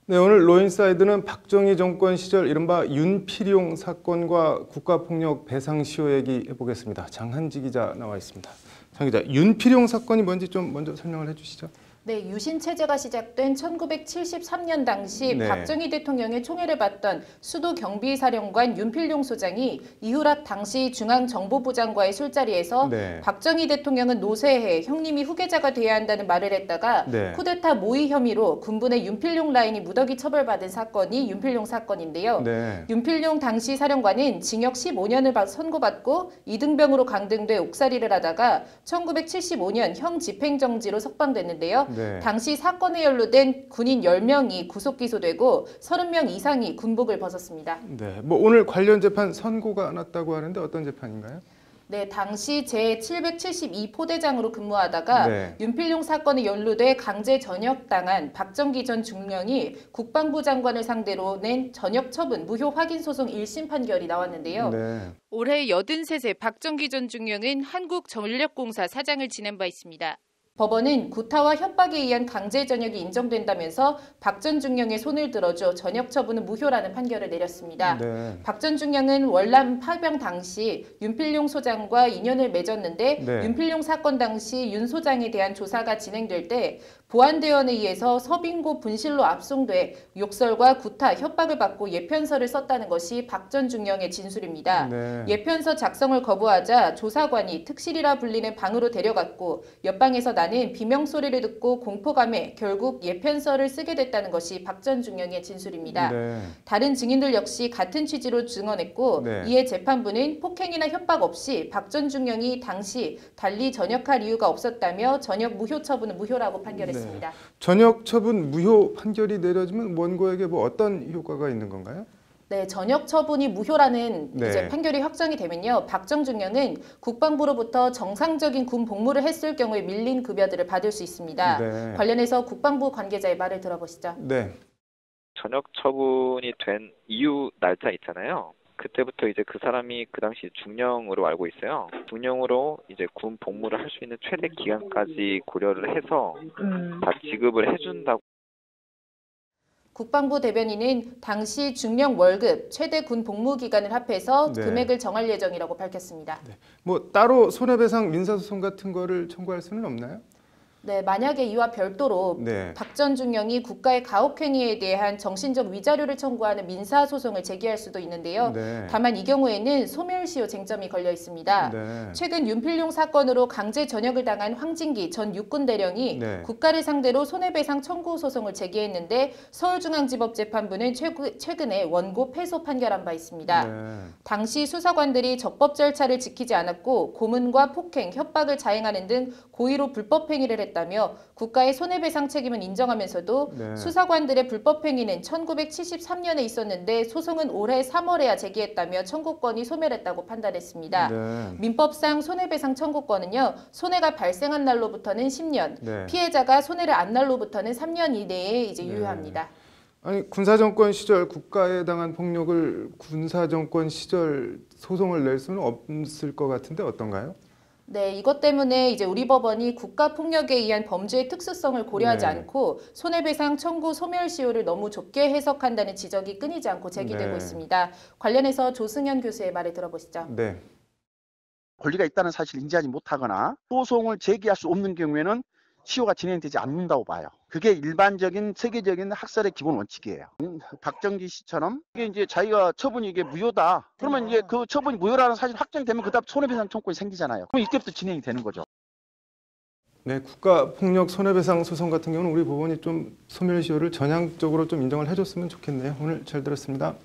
네, 오늘 로인사이드는 박정희 정권 시절 이른바 윤필용 사건과 국가폭력 배상 시효 얘기 해보겠습니다. 장한지 기자 나와 있습니다. 장 기자, 윤필용 사건이 뭔지 좀 먼저 설명을 해주시죠. 네, 유신 체제가 시작된 1973년 당시 박정희 대통령의 총애를 받던 수도 경비사령관 윤필용 소장이 이후락 당시 중앙정보부장과의 술자리에서 박정희 대통령은 노쇠해 형님이 후계자가 돼야 한다는 말을 했다가 쿠데타 모의 혐의로 군부의 윤필용 라인이 무더기 처벌받은 사건이 윤필용 사건인데요. 윤필용 당시 사령관은 징역 15년을 선고받고 이등병으로 강등돼 옥살이를 하다가 1975년 형 집행정지로 석방됐는데요. 당시 사건에 연루된 군인 10명이 구속 기소되고 30명 이상이 군복을 벗었습니다. 네, 뭐 오늘 관련 재판 선고가 났다고 하는데 어떤 재판인가요? 네, 당시 제772포대장으로 근무하다가 윤필용 사건에 연루돼 강제 전역당한 박정기 전 중령이 국방부 장관을 상대로 낸 전역 처분 무효 확인 소송 1심 판결이 나왔는데요. 올해 83세 박정기 전 중령은 한국전력공사 사장을 지낸 바 있습니다. 법원은 구타와 협박에 의한 강제 전역이 인정된다면서 박 전 중령의 손을 들어줘 전역 처분은 무효라는 판결을 내렸습니다. 박 전 중령은 월남 파병 당시 윤필용 소장과 인연을 맺었는데 윤필용 사건 당시 윤 소장에 대한 조사가 진행될 때 보안대원에 의해서 서빙고 분실로 압송돼 욕설과 구타, 협박을 받고 예편서를 썼다는 것이 박 전 중령의 진술입니다. 예편서 작성을 거부하자 조사관이 특실이라 불리는 방으로 데려갔고 옆방에서 나는 비명소리를 듣고 공포감에 결국 예편서를 쓰게 됐다는 것이 박 전 중령의 진술입니다. 다른 증인들 역시 같은 취지로 증언했고 이에 재판부는 폭행이나 협박 없이 박 전 중령이 당시 달리 전역할 이유가 없었다며 전역 무효 처분은 무효라고 판결했습니다. 전역 처분 무효 판결이 내려지면 원고에게 뭐 어떤 효과가 있는 건가요? 네, 전역 처분이 무효라는 이제 판결이 확정이 되면요. 박 전 중령은 국방부로부터 정상적인 군 복무를 했을 경우에 밀린 급여들을 받을 수 있습니다. 관련해서 국방부 관계자의 말을 들어보시죠. 전역 처분이 된 이유 날짜 있잖아요. 그때부터 이제 그 사람이 그 당시 중령으로 알고 있어요. 중령으로 이제 군 복무를 할 수 있는 최대 기간까지 고려를 해서 다 지급을 해준다고. 국방부 대변인은 당시 중령 월급, 최대 군 복무 기간을 합해서 금액을 정할 예정이라고 밝혔습니다. 뭐 따로 손해배상 민사소송 같은 거를 청구할 수는 없나요? 네, 만약에 이와 별도로 박 전 중령이 국가의 가혹행위에 대한 정신적 위자료를 청구하는 민사소송을 제기할 수도 있는데요. 다만 이 경우에는 소멸시효 쟁점이 걸려 있습니다. 최근 윤필용 사건으로 강제 전역을 당한 황진기 전 육군대령이 국가를 상대로 손해배상 청구 소송을 제기했는데 서울중앙지법재판부는 최근에 원고 패소 판결한 바 있습니다. 당시 수사관들이 적법 절차를 지키지 않았고 고문과 폭행, 협박을 자행하는 등 고의로 불법 행위를 했다며 국가의 손해배상 책임은 인정하면서도 수사관들의 불법 행위는 1973년에 있었는데 소송은 올해 3월에야 제기했다며 청구권이 소멸했다고 판단했습니다. 민법상 손해배상 청구권은요. 손해가 발생한 날로부터는 10년, 피해자가 손해를 안 날로부터는 3년 이내에 이제 유효합니다. 아니 군사정권 시절 국가에 당한 폭력을 군사정권 시절 소송을 낼 수는 없을 것 같은데 어떤가요? 네, 이것 때문에 이제 우리 법원이 국가폭력에 의한 범죄의 특수성을 고려하지 않고 손해배상 청구 소멸시효를 너무 좁게 해석한다는 지적이 끊이지 않고 제기되고 있습니다. 관련해서 조승현 교수의 말을 들어보시죠. 권리가 있다는 사실을 인지하지 못하거나 소송을 제기할 수 없는 경우에는 시효가 진행되지 않는다고 봐요. 그게 일반적인 세계적인 학설의 기본 원칙이에요. 박정기 씨처럼 이게 이제 자기가 처분이 이게 무효다. 그러면 이제 그 처분이 무효라는 사실이 확정되면 그다음 손해배상 청구권이 생기잖아요. 그럼 이때부터 진행이 되는 거죠. 네, 국가폭력 손해배상 소송 같은 경우는 우리 법원이 좀 소멸시효를 전향적으로 좀 인정을 해줬으면 좋겠네요. 오늘 잘 들었습니다.